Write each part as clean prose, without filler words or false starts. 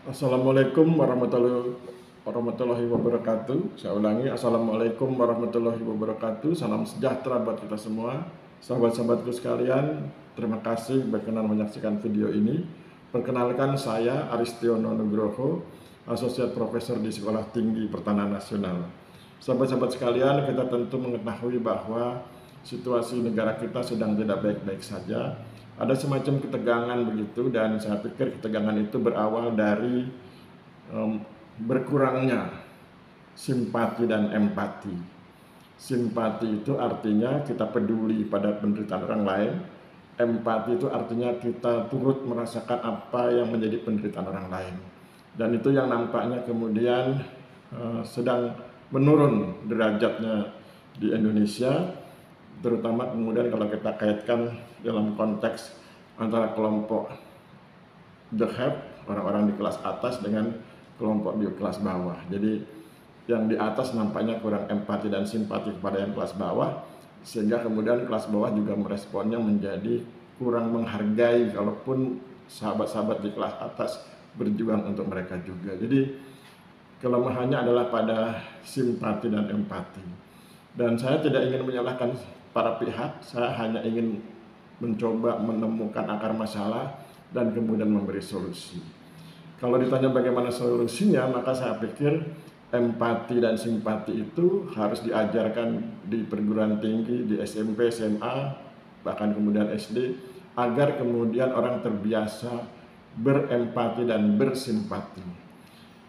Assalamualaikum warahmatullahi wabarakatuh. Saya ulangi, Assalamualaikum warahmatullahi wabarakatuh. Salam sejahtera buat kita semua. Sahabat-sahabatku sekalian, terima kasih berkenan menyaksikan video ini. Perkenalkan, saya Aristiono Nugroho, Asosiat Profesor di Sekolah Tinggi Pertanahan Nasional. Sahabat-sahabat sekalian, kita tentu mengetahui bahwa situasi negara kita sedang tidak baik-baik saja. Ada semacam ketegangan begitu, dan saya pikir ketegangan itu berawal dari berkurangnya simpati dan empati. Simpati itu artinya kita peduli pada penderitaan orang lain. Empati itu artinya kita turut merasakan apa yang menjadi penderitaan orang lain. Dan itu yang nampaknya kemudian sedang menurun derajatnya di Indonesia, terutama kemudian kalau kita kaitkan dalam konteks antara kelompok the have, orang-orang di kelas atas, dengan kelompok di kelas bawah. Jadi yang di atas nampaknya kurang empati dan simpati kepada yang kelas bawah, sehingga kemudian kelas bawah juga meresponnya menjadi kurang menghargai kalaupun sahabat-sahabat di kelas atas berjuang untuk mereka juga. Jadi kelemahannya adalah pada simpati dan empati. Dan saya tidak ingin menyalahkan para pihak, saya hanya ingin mencoba menemukan akar masalah dan kemudian memberi solusi. Kalau ditanya bagaimana solusinya, maka saya pikir empati dan simpati itu harus diajarkan di perguruan tinggi, di SMP, SMA, bahkan kemudian SD, agar kemudian orang terbiasa berempati dan bersimpati,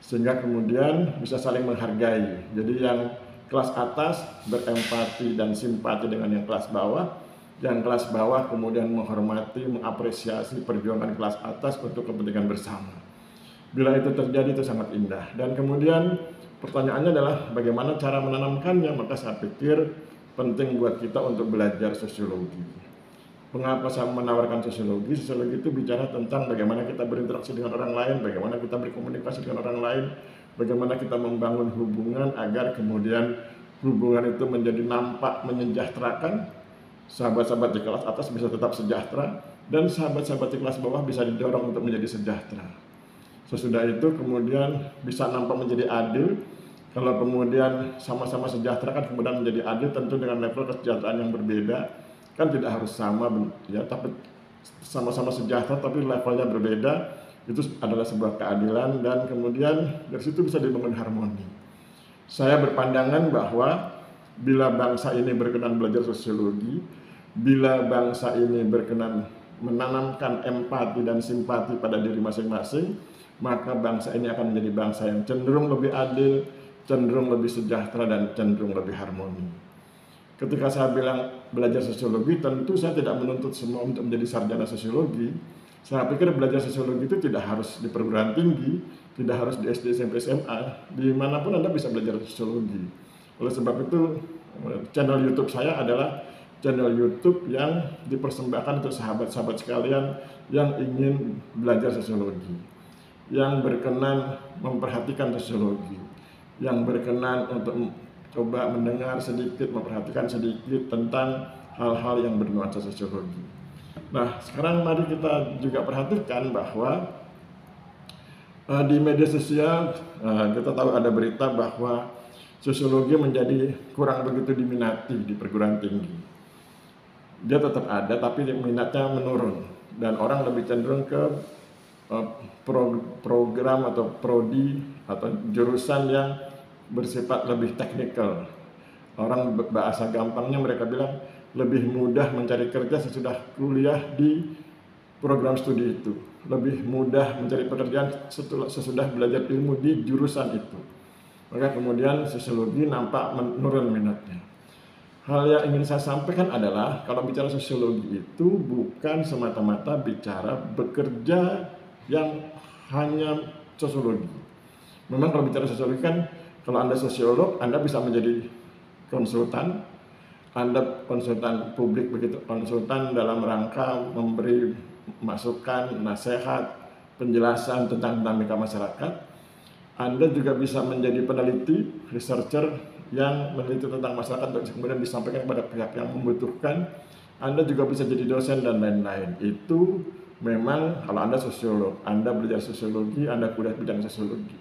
sehingga kemudian bisa saling menghargai. Jadi yang kelas atas berempati dan simpati dengan yang kelas bawah, yang kelas bawah kemudian menghormati, mengapresiasi perjuangan kelas atas untuk kepentingan bersama. Bila itu terjadi, itu sangat indah. Dan kemudian pertanyaannya adalah bagaimana cara menanamkannya. Maka saya pikir penting buat kita untuk belajar sosiologi. Mengapa saya menawarkan sosiologi? Sosiologi itu bicara tentang bagaimana kita berinteraksi dengan orang lain, bagaimana kita berkomunikasi dengan orang lain, bagaimana kita membangun hubungan agar kemudian hubungan itu menjadi nampak menyejahterakan. Sahabat-sahabat di kelas atas bisa tetap sejahtera, dan sahabat-sahabat di kelas bawah bisa didorong untuk menjadi sejahtera. Sesudah itu kemudian bisa nampak menjadi adil. Kalau kemudian sama-sama sejahtera kan kemudian menjadi adil, tentu dengan level kesejahteraan yang berbeda. Kan tidak harus sama ya, tapi sama-sama sejahtera tapi levelnya berbeda. Itu adalah sebuah keadilan, dan kemudian dari situ bisa dibangun harmoni. Saya berpandangan bahwa bila bangsa ini berkenan belajar sosiologi, bila bangsa ini berkenan menanamkan empati dan simpati pada diri masing-masing, maka bangsa ini akan menjadi bangsa yang cenderung lebih adil, cenderung lebih sejahtera, dan cenderung lebih harmoni. Ketika saya bilang belajar sosiologi, tentu saya tidak menuntut semua untuk menjadi sarjana sosiologi. Saya pikir belajar sosiologi itu tidak harus di perguruan tinggi, tidak harus di SD, SMP, SMA. Dimanapun Anda bisa belajar sosiologi. Oleh sebab itu, channel YouTube saya adalah channel YouTube yang dipersembahkan untuk sahabat-sahabat sekalian yang ingin belajar sosiologi, yang berkenan memperhatikan sosiologi, yang berkenan untuk coba mendengar sedikit, memperhatikan sedikit tentang hal-hal yang bernuansa sosiologi. Nah, sekarang mari kita juga perhatikan bahwa di media sosial kita tahu ada berita bahwa sosiologi menjadi kurang begitu diminati di perguruan tinggi. Dia tetap ada, tapi minatnya menurun, dan orang lebih cenderung ke program atau prodi atau jurusan yang bersifat lebih teknikal. Orang bahasa gampangnya mereka bilang lebih mudah mencari kerja sesudah kuliah di program studi itu, lebih mudah mencari pekerjaan sesudah belajar ilmu di jurusan itu. Maka kemudian sosiologi nampak menurun minatnya. Hal yang ingin saya sampaikan adalah kalau bicara sosiologi itu bukan semata-mata bicara bekerja yang hanya sosiologi. Memang kalau bicara sosiologi kan, kalau Anda sosiolog, Anda bisa menjadi konsultan, Anda konsultan publik begitu, konsultan dalam rangka memberi masukan, nasihat, penjelasan tentang dinamika masyarakat. Anda juga bisa menjadi peneliti, researcher yang meneliti tentang masyarakat untuk kemudian disampaikan kepada pihak yang membutuhkan. Anda juga bisa jadi dosen dan lain-lain. Itu memang kalau Anda sosiolog, Anda belajar sosiologi, Anda kuliah bidang sosiologi.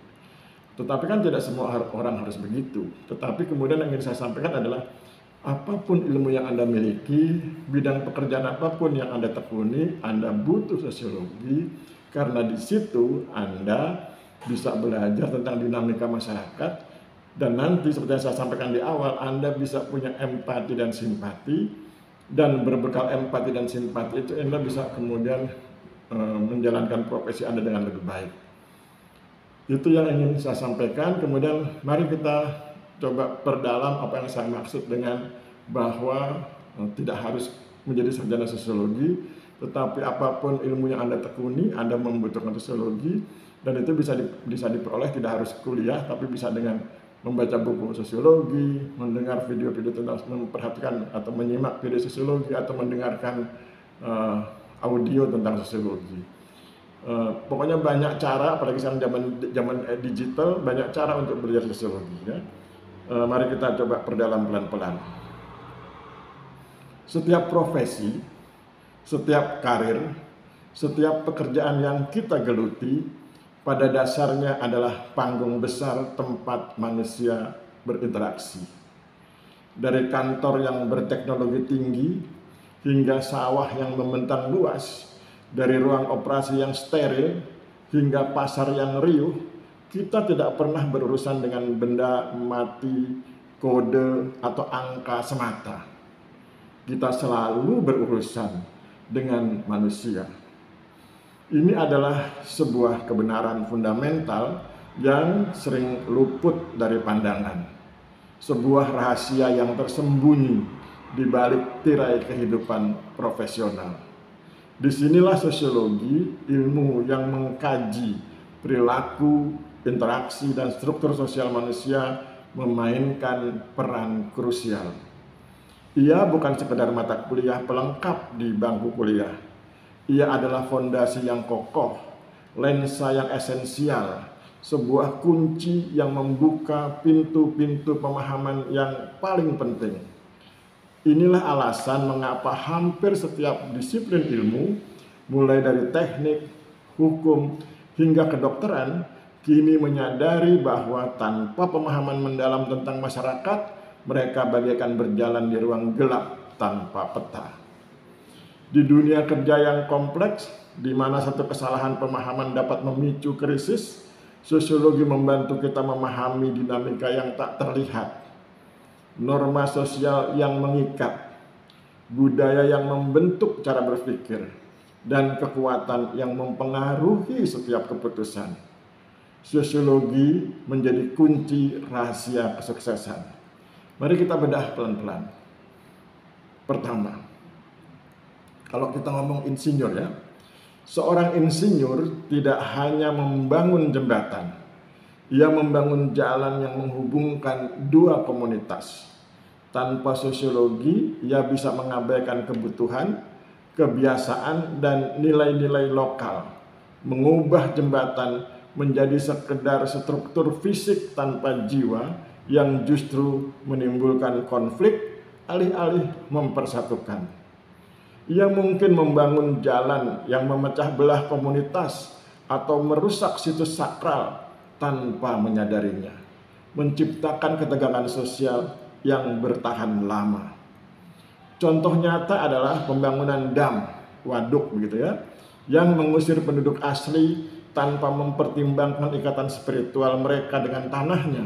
Tetapi kan tidak semua orang harus begitu. Tetapi kemudian yang ingin saya sampaikan adalah apapun ilmu yang Anda miliki, bidang pekerjaan apapun yang Anda tekuni, Anda butuh sosiologi, karena di situ Anda bisa belajar tentang dinamika masyarakat, dan nanti seperti yang saya sampaikan di awal, Anda bisa punya empati dan simpati, dan berbekal empati dan simpati itu Anda bisa kemudian menjalankan profesi Anda dengan lebih baik. Itu yang ingin saya sampaikan. Kemudian mari kita coba perdalam apa yang saya maksud dengan bahwa tidak harus menjadi sarjana sosiologi, tetapi apapun ilmu yang Anda tekuni, Anda membutuhkan sosiologi, dan itu bisa diperoleh tidak harus kuliah, tapi bisa dengan membaca buku sosiologi, mendengar video-video tentang, memperhatikan atau menyimak video sosiologi, atau mendengarkan audio tentang sosiologi. Pokoknya banyak cara, apalagi sekarang zaman digital, banyak cara untuk belajar sosiologi. Ya. Mari kita coba perdalam pelan-pelan. Setiap profesi, setiap karir, setiap pekerjaan yang kita geluti, pada dasarnya adalah panggung besar tempat manusia berinteraksi. Dari kantor yang berteknologi tinggi hingga sawah yang membentang luas, dari ruang operasi yang steril hingga pasar yang riuh, kita tidak pernah berurusan dengan benda mati, kode, atau angka semata. Kita selalu berurusan dengan manusia. Ini adalah sebuah kebenaran fundamental yang sering luput dari pandangan. Sebuah rahasia yang tersembunyi di balik tirai kehidupan profesional. Disinilah sosiologi, ilmu yang mengkaji perilaku, interaksi, dan struktur sosial manusia memainkan peran krusial. Ia bukan sekedar mata kuliah pelengkap di bangku kuliah. Ia adalah fondasi yang kokoh, lensa yang esensial, sebuah kunci yang membuka pintu-pintu pemahaman yang paling penting. Inilah alasan mengapa hampir setiap disiplin ilmu, mulai dari teknik, hukum, hingga kedokteran, kini menyadari bahwa tanpa pemahaman mendalam tentang masyarakat, mereka bagaikan berjalan di ruang gelap tanpa peta. Di dunia kerja yang kompleks, di mana satu kesalahan pemahaman dapat memicu krisis, sosiologi membantu kita memahami dinamika yang tak terlihat, norma sosial yang mengikat, budaya yang membentuk cara berpikir, dan kekuatan yang mempengaruhi setiap keputusan. Sosiologi menjadi kunci rahasia kesuksesan. Mari kita bedah pelan-pelan. Pertama, kalau kita ngomong insinyur ya, seorang insinyur tidak hanya membangun jembatan, ia membangun jalan yang menghubungkan dua komunitas. Tanpa sosiologi, ia bisa mengabaikan kebutuhan, kebiasaan, dan nilai-nilai lokal, mengubah jembatan menjadi sekedar struktur fisik tanpa jiwa yang justru menimbulkan konflik alih-alih mempersatukan. Ia mungkin membangun jalan yang memecah belah komunitas atau merusak situs sakral tanpa menyadarinya, menciptakan ketegangan sosial yang bertahan lama. Contoh nyata adalah pembangunan dam, waduk begitu ya, yang mengusir penduduk asli tanpa mempertimbangkan ikatan spiritual mereka dengan tanahnya,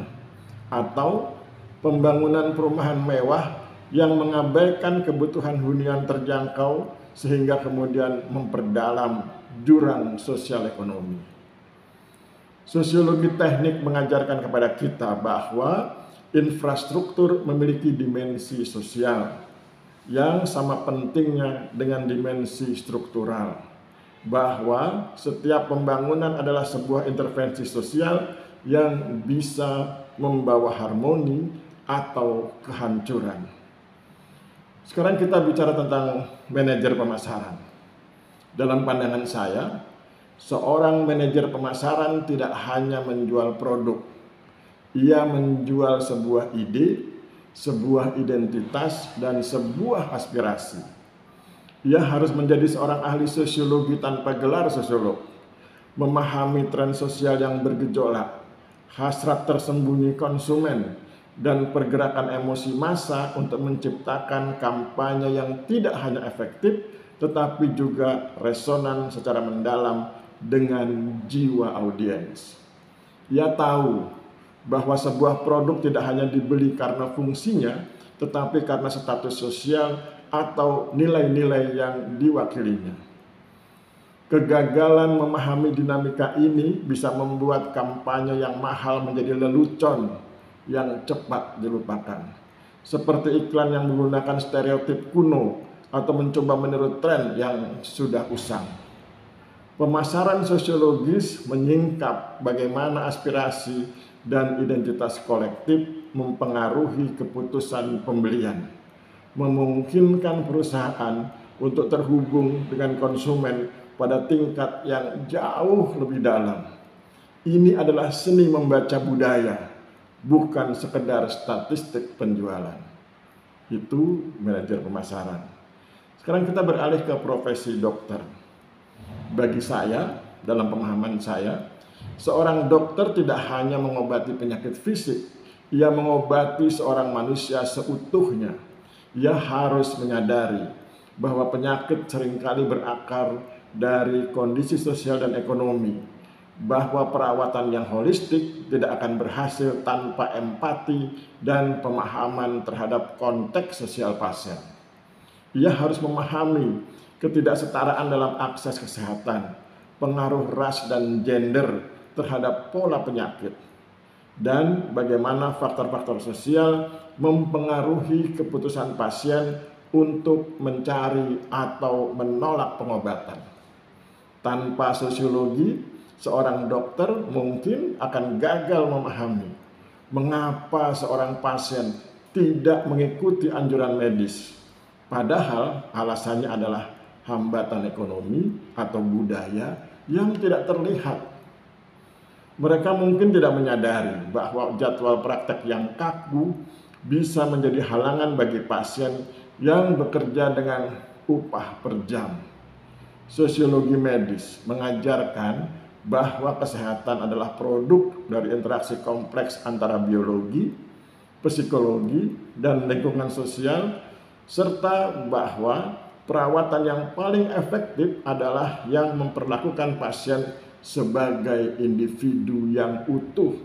atau pembangunan perumahan mewah yang mengabaikan kebutuhan hunian terjangkau sehingga kemudian memperdalam jurang sosial ekonomi. Sosiologi teknik mengajarkan kepada kita bahwa infrastruktur memiliki dimensi sosial yang sama pentingnya dengan dimensi struktural, bahwa setiap pembangunan adalah sebuah intervensi sosial yang bisa membawa harmoni atau kehancuran. Sekarang kita bicara tentang manajer pemasaran. Dalam pandangan saya, seorang manajer pemasaran tidak hanya menjual produk. Ia menjual sebuah ide, sebuah identitas, dan sebuah aspirasi. Ia harus menjadi seorang ahli sosiologi tanpa gelar sosiolog, memahami tren sosial yang bergejolak, hasrat tersembunyi konsumen, dan pergerakan emosi massa untuk menciptakan kampanye yang tidak hanya efektif, tetapi juga resonan secara mendalam dengan jiwa audiens. Ia tahu bahwa sebuah produk tidak hanya dibeli karena fungsinya, tetapi karena status sosial atau nilai-nilai yang diwakilinya. Kegagalan memahami dinamika ini bisa membuat kampanye yang mahal menjadi lelucon yang cepat dilupakan. Seperti iklan yang menggunakan stereotip kuno atau mencoba meniru tren yang sudah usang. Pemasaran sosiologis menyingkap bagaimana aspirasi dan identitas kolektif mempengaruhi keputusan pembelian, memungkinkan perusahaan untuk terhubung dengan konsumen pada tingkat yang jauh lebih dalam. Ini adalah seni membaca budaya, bukan sekedar statistik penjualan. Itu manajer pemasaran. Sekarang kita beralih ke profesi dokter. Bagi saya, dalam pemahaman saya, seorang dokter tidak hanya mengobati penyakit fisik, ia mengobati seorang manusia seutuhnya. Ia harus menyadari bahwa penyakit seringkali berakar dari kondisi sosial dan ekonomi, bahwa perawatan yang holistik tidak akan berhasil tanpa empati dan pemahaman terhadap konteks sosial pasien. Ia harus memahami ketidaksetaraan dalam akses kesehatan, pengaruh ras dan gender terhadap pola penyakit, dan bagaimana faktor-faktor sosial mempengaruhi keputusan pasien untuk mencari atau menolak pengobatan. Tanpa sosiologi, seorang dokter mungkin akan gagal memahami mengapa seorang pasien tidak mengikuti anjuran medis, padahal alasannya adalah hambatan ekonomi atau budaya yang tidak terlihat. Mereka mungkin tidak menyadari bahwa jadwal praktek yang kaku bisa menjadi halangan bagi pasien yang bekerja dengan upah per jam. Sosiologi medis mengajarkan bahwa kesehatan adalah produk dari interaksi kompleks antara biologi, psikologi, dan lingkungan sosial, serta bahwa perawatan yang paling efektif adalah yang memperlakukan pasien sebagai individu yang utuh,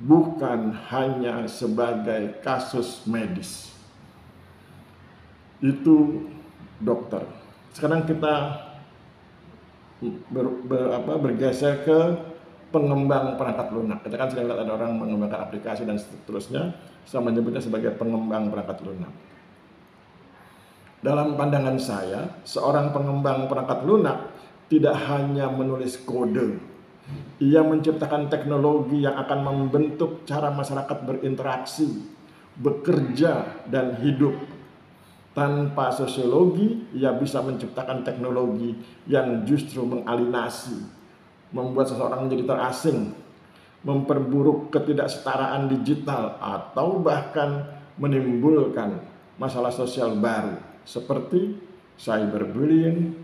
bukan hanya sebagai kasus medis. Itu dokter. Sekarang kita bergeser ke pengembang perangkat lunak. Kita kan sering lihat ada orang mengembangkan aplikasi dan seterusnya. Saya menyebutnya sebagai pengembang perangkat lunak. Dalam pandangan saya, seorang pengembang perangkat lunak tidak hanya menulis kode. Ia menciptakan teknologi yang akan membentuk cara masyarakat berinteraksi, bekerja, dan hidup. Tanpa sosiologi, ia bisa menciptakan teknologi yang justru mengalinasi, membuat seseorang menjadi terasing, memperburuk ketidaksetaraan digital, atau bahkan menimbulkan masalah sosial baru seperti cyberbullying,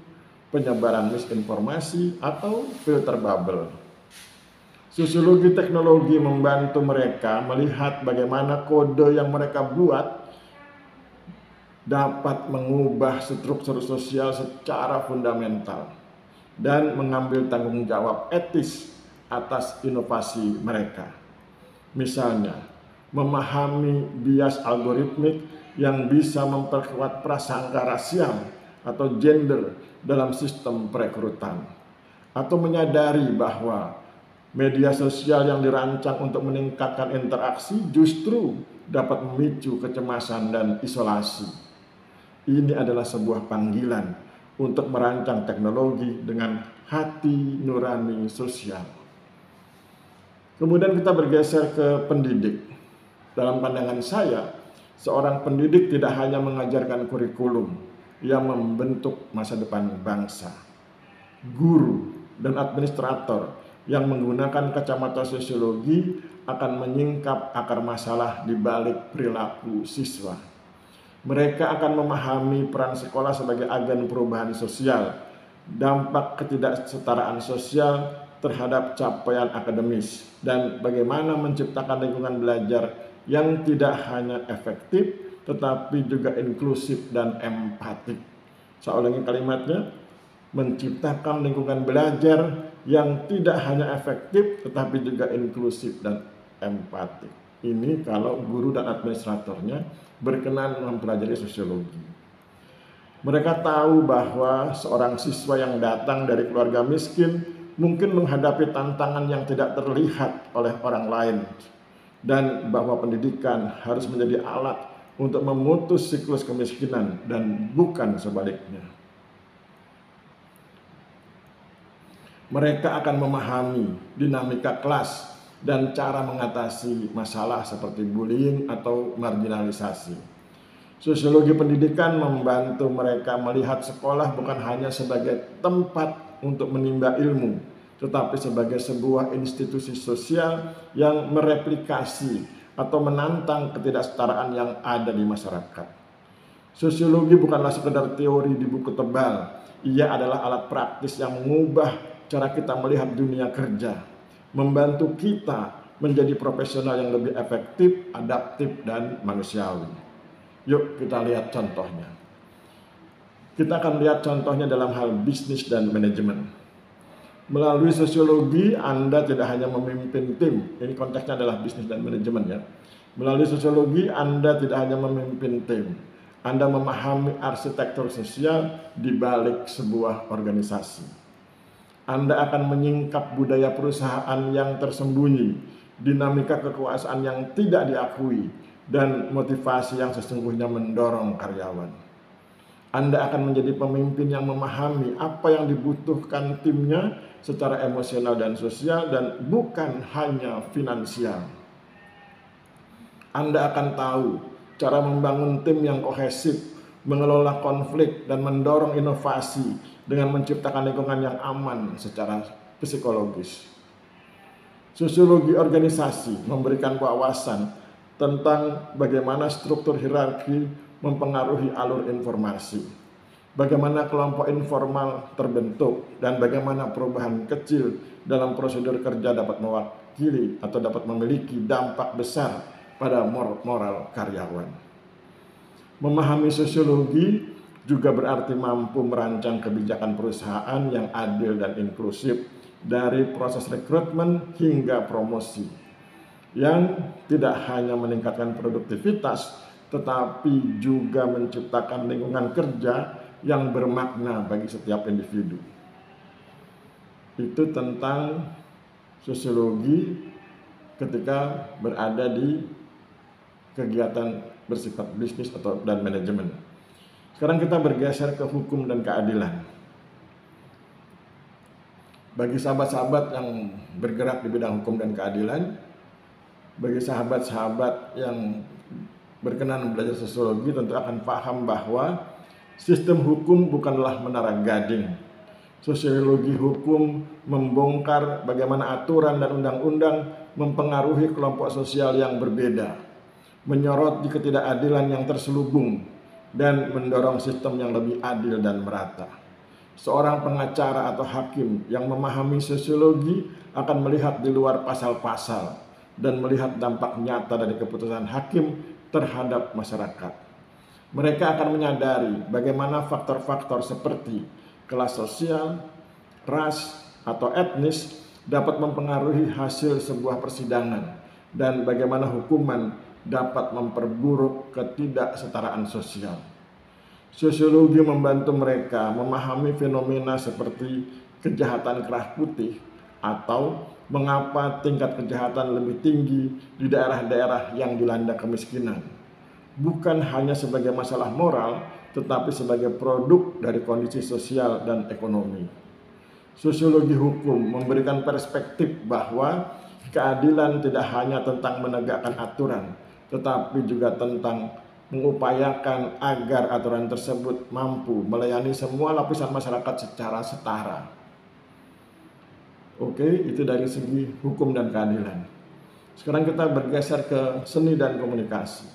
penyebaran misinformasi, atau filter bubble. Sosiologi teknologi membantu mereka melihat bagaimana kode yang mereka buat dapat mengubah struktur sosial secara fundamental dan mengambil tanggung jawab etis atas inovasi mereka. Misalnya, memahami bias algoritmik yang bisa memperkuat prasangka rasial atau gender dalam sistem perekrutan, atau menyadari bahwa media sosial yang dirancang untuk meningkatkan interaksi justru dapat memicu kecemasan dan isolasi. Ini adalah sebuah panggilan untuk merancang teknologi dengan hati nurani sosial. Kemudian kita bergeser ke pendidik. Dalam pandangan saya, seorang pendidik tidak hanya mengajarkan kurikulum yang membentuk masa depan bangsa. Guru dan administrator yang menggunakan kacamata sosiologi akan menyingkap akar masalah di balik perilaku siswa. Mereka akan memahami peran sekolah sebagai agen perubahan sosial, dampak ketidaksetaraan sosial terhadap capaian akademis, dan bagaimana menciptakan lingkungan belajar yang tidak hanya efektif tetapi juga inklusif dan empatik. Saya ulangi kalimatnya, menciptakan lingkungan belajar yang tidak hanya efektif tetapi juga inklusif dan empatik. Ini kalau guru dan administratornya berkenan mempelajari sosiologi. Mereka tahu bahwa seorang siswa yang datang dari keluarga miskin mungkin menghadapi tantangan yang tidak terlihat oleh orang lain, dan bahwa pendidikan harus menjadi alat untuk memutus siklus kemiskinan dan bukan sebaliknya. Mereka akan memahami dinamika kelas dan cara mengatasi masalah seperti bullying atau marginalisasi. Sosiologi pendidikan membantu mereka melihat sekolah bukan hanya sebagai tempat untuk menimba ilmu, tetapi sebagai sebuah institusi sosial yang mereplikasi atau menantang ketidaksetaraan yang ada di masyarakat. Sosiologi bukanlah sekedar teori di buku tebal, ia adalah alat praktis yang mengubah cara kita melihat dunia kerja, membantu kita menjadi profesional yang lebih efektif, adaptif, dan manusiawi. Yuk kita lihat contohnya. Kita akan lihat contohnya dalam hal bisnis dan manajemen. Melalui sosiologi, Anda tidak hanya memimpin tim, ini konteksnya adalah bisnis dan manajemen ya. Melalui sosiologi, Anda tidak hanya memimpin tim, Anda memahami arsitektur sosial di balik sebuah organisasi. Anda akan menyingkap budaya perusahaan yang tersembunyi, dinamika kekuasaan yang tidak diakui, dan motivasi yang sesungguhnya mendorong karyawan. Anda akan menjadi pemimpin yang memahami apa yang dibutuhkan timnya secara emosional dan sosial, dan bukan hanya finansial. Anda akan tahu cara membangun tim yang kohesif, mengelola konflik, dan mendorong inovasi dengan menciptakan lingkungan yang aman secara psikologis. Sosiologi organisasi memberikan wawasan tentang bagaimana struktur hierarki mempengaruhi alur informasi, bagaimana kelompok informal terbentuk, dan bagaimana perubahan kecil dalam prosedur kerja dapat mewakili atau dapat memiliki dampak besar pada moral karyawan. Memahami sosiologi juga berarti mampu merancang kebijakan perusahaan yang adil dan inklusif dari proses rekrutmen hingga promosi, yang tidak hanya meningkatkan produktivitas tetapi juga menciptakan lingkungan kerja yang bermakna bagi setiap individu. Itu tentang sosiologi ketika berada di kegiatan bersifat bisnis atau dan manajemen. Sekarang kita bergeser ke hukum dan keadilan. Bagi sahabat-sahabat yang bergerak di bidang hukum dan keadilan, bagi sahabat-sahabat yang berkenan belajar sosiologi tentu akan paham bahwa sistem hukum bukanlah menara gading. Sosiologi hukum membongkar bagaimana aturan dan undang-undang mempengaruhi kelompok sosial yang berbeda, menyorot di ketidakadilan yang terselubung, dan mendorong sistem yang lebih adil dan merata. Seorang pengacara atau hakim yang memahami sosiologi akan melihat di luar pasal-pasal dan melihat dampak nyata dari keputusan hakim terhadap masyarakat. Mereka akan menyadari bagaimana faktor-faktor seperti kelas sosial, ras, atau etnis dapat mempengaruhi hasil sebuah persidangan, dan bagaimana hukuman dapat memperburuk ketidaksetaraan sosial. Sosiologi membantu mereka memahami fenomena seperti kejahatan kerah putih atau mengapa tingkat kejahatan lebih tinggi di daerah-daerah yang dilanda kemiskinan. Bukan hanya sebagai masalah moral, tetapi sebagai produk dari kondisi sosial dan ekonomi. Sosiologi hukum memberikan perspektif bahwa keadilan tidak hanya tentang menegakkan aturan, tetapi juga tentang mengupayakan agar aturan tersebut mampu melayani semua lapisan masyarakat secara setara. Oke, itu dari segi hukum dan keadilan. Sekarang kita bergeser ke seni dan komunikasi.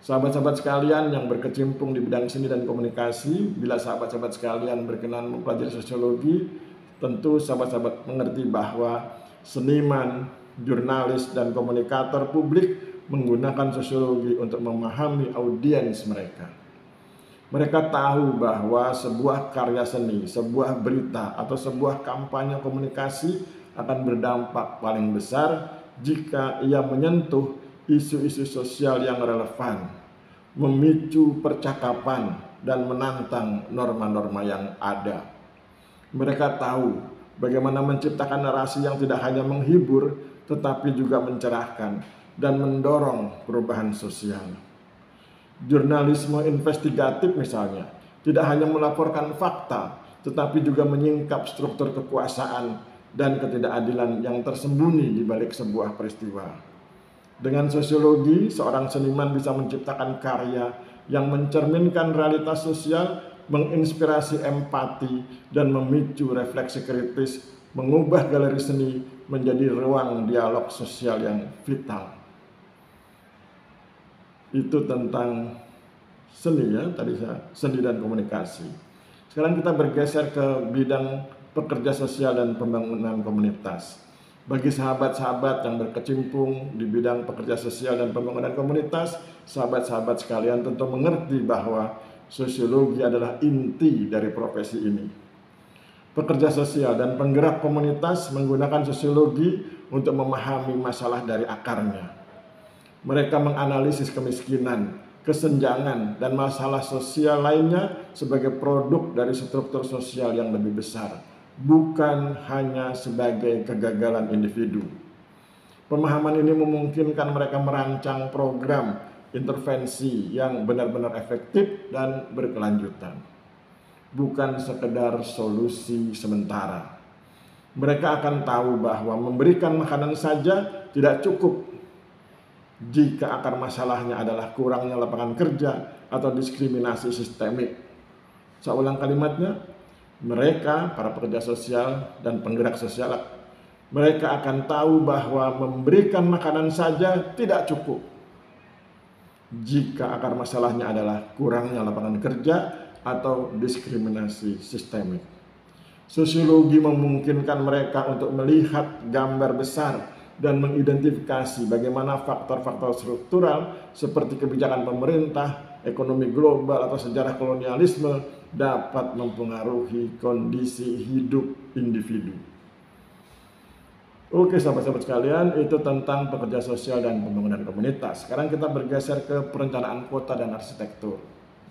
Sahabat-sahabat sekalian yang berkecimpung di bidang seni dan komunikasi, bila sahabat-sahabat sekalian berkenan mempelajari sosiologi, tentu sahabat-sahabat mengerti bahwa seniman, jurnalis, dan komunikator publik menggunakan sosiologi untuk memahami audiens mereka. Mereka tahu bahwa sebuah karya seni, sebuah berita, atau sebuah kampanye komunikasi akan berdampak paling besar jika ia menyentuh isu-isu sosial yang relevan, memicu percakapan, dan menantang norma-norma yang ada. Mereka tahu bagaimana menciptakan narasi yang tidak hanya menghibur, tetapi juga mencerahkan dan mendorong perubahan sosial. Jurnalisme investigatif misalnya, tidak hanya melaporkan fakta, tetapi juga menyingkap struktur kekuasaan dan ketidakadilan yang tersembunyi di balik sebuah peristiwa. Dengan sosiologi, seorang seniman bisa menciptakan karya yang mencerminkan realitas sosial, menginspirasi empati, dan memicu refleksi kritis, mengubah galeri seni menjadi ruang dialog sosial yang vital. Itu tentang seni ya, tadi seni dan komunikasi. Sekarang kita bergeser ke bidang pekerja sosial dan pembangunan komunitas. Bagi sahabat-sahabat yang berkecimpung di bidang pekerja sosial dan pembangunan komunitas, sahabat-sahabat sekalian tentu mengerti bahwa sosiologi adalah inti dari profesi ini. Pekerja sosial dan penggerak komunitas menggunakan sosiologi untuk memahami masalah dari akarnya. Mereka menganalisis kemiskinan, kesenjangan, dan masalah sosial lainnya sebagai produk dari struktur sosial yang lebih besar, bukan hanya sebagai kegagalan individu. Pemahaman ini memungkinkan mereka merancang program intervensi yang benar-benar efektif dan berkelanjutan, bukan sekedar solusi sementara. Mereka akan tahu bahwa memberikan makanan saja tidak cukup jika akar masalahnya adalah kurangnya lapangan kerja atau diskriminasi sistemik. Saya ulang kalimatnya, mereka, para pekerja sosial dan penggerak sosial, mereka akan tahu bahwa memberikan makanan saja tidak cukup jika akar masalahnya adalah kurangnya lapangan kerja atau diskriminasi sistemik. Sosiologi memungkinkan mereka untuk melihat gambar besar dan mengidentifikasi bagaimana faktor-faktor struktural seperti kebijakan pemerintah, ekonomi global, atau sejarah kolonialisme dapat mempengaruhi kondisi hidup individu. Oke sahabat-sahabat sekalian, itu tentang pekerja sosial dan pembangunan komunitas. Sekarang kita bergeser ke perencanaan kota dan arsitektur.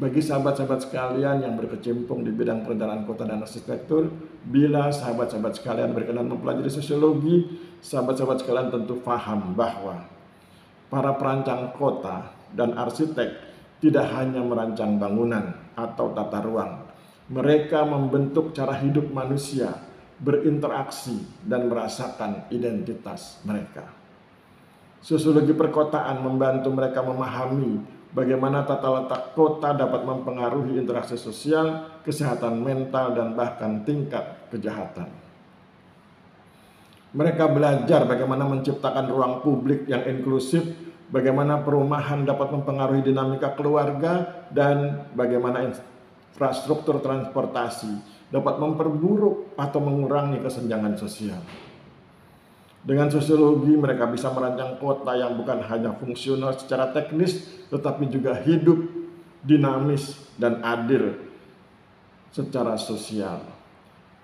Bagi sahabat-sahabat sekalian yang berkecimpung di bidang perencanaan kota dan arsitektur, bila sahabat-sahabat sekalian berkenan mempelajari sosiologi, sahabat-sahabat sekalian tentu paham bahwa para perancang kota dan arsitek tidak hanya merancang bangunan atau tata ruang. Mereka membentuk cara hidup manusia, berinteraksi, dan merasakan identitas mereka. Sosiologi perkotaan membantu mereka memahami bagaimana tata letak kota dapat mempengaruhi interaksi sosial, kesehatan mental, dan bahkan tingkat kejahatan. Mereka belajar bagaimana menciptakan ruang publik yang inklusif, bagaimana perumahan dapat mempengaruhi dinamika keluarga, dan bagaimana infrastruktur transportasi dapat memperburuk atau mengurangi kesenjangan sosial. Dengan sosiologi mereka bisa merancang kota yang bukan hanya fungsional secara teknis, tetapi juga hidup, dinamis, dan adil secara sosial.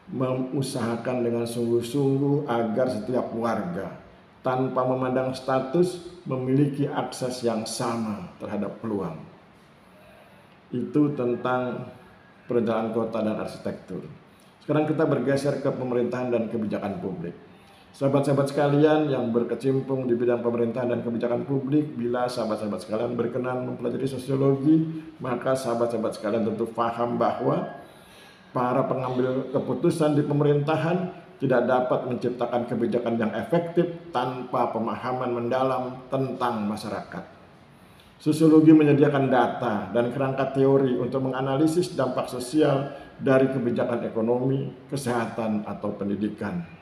Mengusahakan dengan sungguh-sungguh agar setiap warga, tanpa memandang status, memiliki akses yang sama terhadap peluang. Itu tentang perencanaan kota dan arsitektur. Sekarang kita bergeser ke pemerintahan dan kebijakan publik. Sahabat-sahabat sekalian yang berkecimpung di bidang pemerintahan dan kebijakan publik, bila sahabat-sahabat sekalian berkenan mempelajari sosiologi, maka sahabat-sahabat sekalian tentu paham bahwa para pengambil keputusan di pemerintahan tidak dapat menciptakan kebijakan yang efektif tanpa pemahaman mendalam tentang masyarakat. Sosiologi menyediakan data dan kerangka teori untuk menganalisis dampak sosial dari kebijakan ekonomi, kesehatan, atau pendidikan.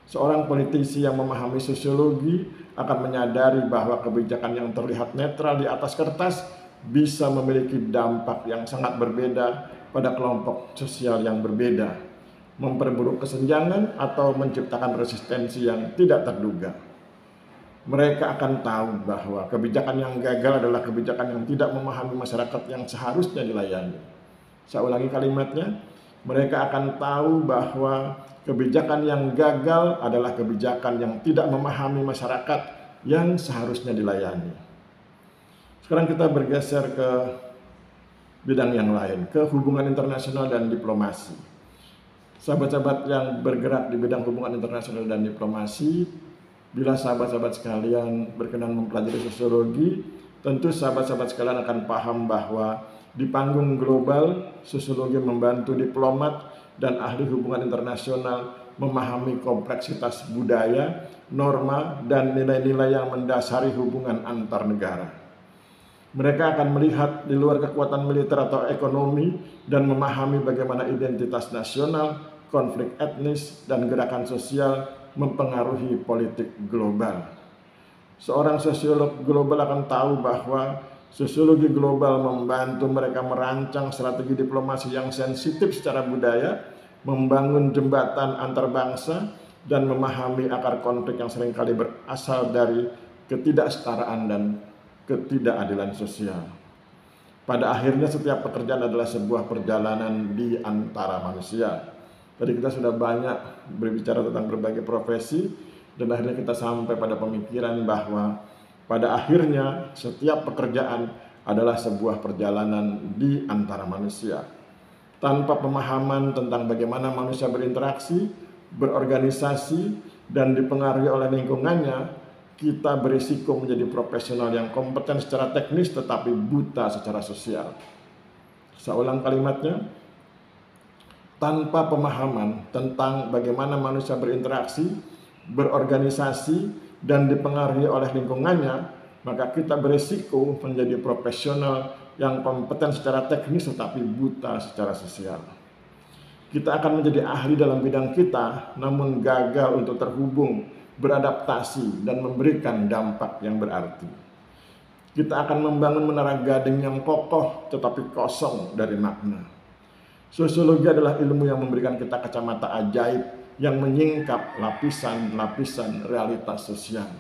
Seorang politisi yang memahami sosiologi akan menyadari bahwa kebijakan yang terlihat netral di atas kertas bisa memiliki dampak yang sangat berbeda pada kelompok sosial yang berbeda, memperburuk kesenjangan atau menciptakan resistensi yang tidak terduga. Mereka akan tahu bahwa kebijakan yang gagal adalah kebijakan yang tidak memahami masyarakat yang seharusnya dilayani. Saya ulangi kalimatnya, mereka akan tahu bahwa kebijakan yang gagal adalah kebijakan yang tidak memahami masyarakat yang seharusnya dilayani. Sekarang kita bergeser ke bidang yang lain, ke hubungan internasional dan diplomasi. Sahabat-sahabat yang bergerak di bidang hubungan internasional dan diplomasi, bila sahabat-sahabat sekalian berkenan mempelajari sosiologi, tentu sahabat-sahabat sekalian akan paham bahwa di panggung global, sosiologi membantu diplomat dan ahli hubungan internasional memahami kompleksitas budaya, norma, dan nilai-nilai yang mendasari hubungan antar negara. Mereka akan melihat di luar kekuatan militer atau ekonomi dan memahami bagaimana identitas nasional, konflik etnis, dan gerakan sosial mempengaruhi politik global. Seorang sosiolog global akan tahu bahwa sosiologi global membantu mereka merancang strategi diplomasi yang sensitif secara budaya, membangun jembatan antar bangsa, dan memahami akar konflik yang seringkali berasal dari ketidaksetaraan dan ketidakadilan sosial. Pada akhirnya setiap pekerjaan adalah sebuah perjalanan di antara manusia. Tadi kita sudah banyak berbicara tentang berbagai profesi, dan akhirnya kita sampai pada pemikiran bahwa pada akhirnya setiap pekerjaan adalah sebuah perjalanan di antara manusia. Tanpa pemahaman tentang bagaimana manusia berinteraksi, berorganisasi, dan dipengaruhi oleh lingkungannya, kita berisiko menjadi profesional yang kompeten secara teknis tetapi buta secara sosial. Saya ulang kalimatnya, tanpa pemahaman tentang bagaimana manusia berinteraksi, berorganisasi, dan dipengaruhi oleh lingkungannya, maka kita berisiko menjadi profesional yang kompeten secara teknis tetapi buta secara sosial. Kita akan menjadi ahli dalam bidang kita, namun gagal untuk terhubung, beradaptasi, dan memberikan dampak yang berarti. Kita akan membangun menara gading yang kokoh tetapi kosong dari makna. Sosiologi adalah ilmu yang memberikan kita kacamata ajaib yang menyingkap lapisan-lapisan realitas sosial.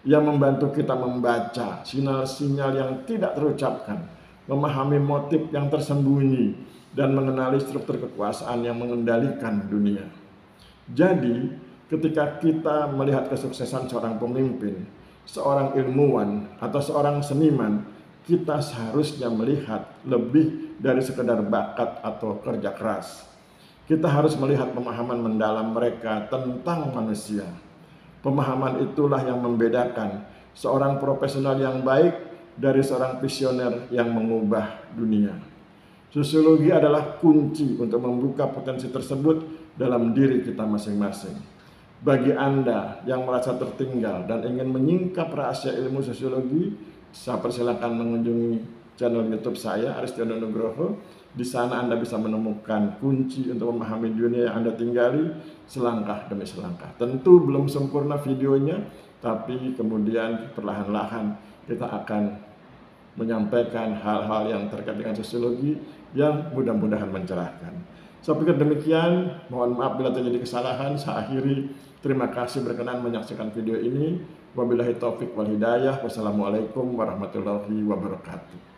Ia membantu kita membaca sinyal-sinyal yang tidak terucapkan, memahami motif yang tersembunyi, dan mengenali struktur kekuasaan yang mengendalikan dunia. Jadi, ketika kita melihat kesuksesan seorang pemimpin, seorang ilmuwan, atau seorang seniman, kita seharusnya melihat lebih dari sekedar bakat atau kerja keras. Kita harus melihat pemahaman mendalam mereka tentang manusia. Pemahaman itulah yang membedakan seorang profesional yang baik dari seorang visioner yang mengubah dunia. Sosiologi adalah kunci untuk membuka potensi tersebut dalam diri kita masing-masing. Bagi Anda yang merasa tertinggal dan ingin menyingkap rahasia ilmu sosiologi, saya persilakan mengunjungi channel YouTube saya, Aristiono Nugroho. Di sana Anda bisa menemukan kunci untuk memahami dunia yang Anda tinggali selangkah demi selangkah. Tentu belum sempurna videonya, tapi kemudian perlahan-lahan kita akan menyampaikan hal-hal yang terkait dengan sosiologi yang mudah-mudahan mencerahkan. Saya pikir demikian, mohon maaf bila terjadi kesalahan, saya akhiri. Terima kasih berkenan menyaksikan video ini. Wabillahi taufik wal hidayah. Wassalamualaikum warahmatullahi wabarakatuh.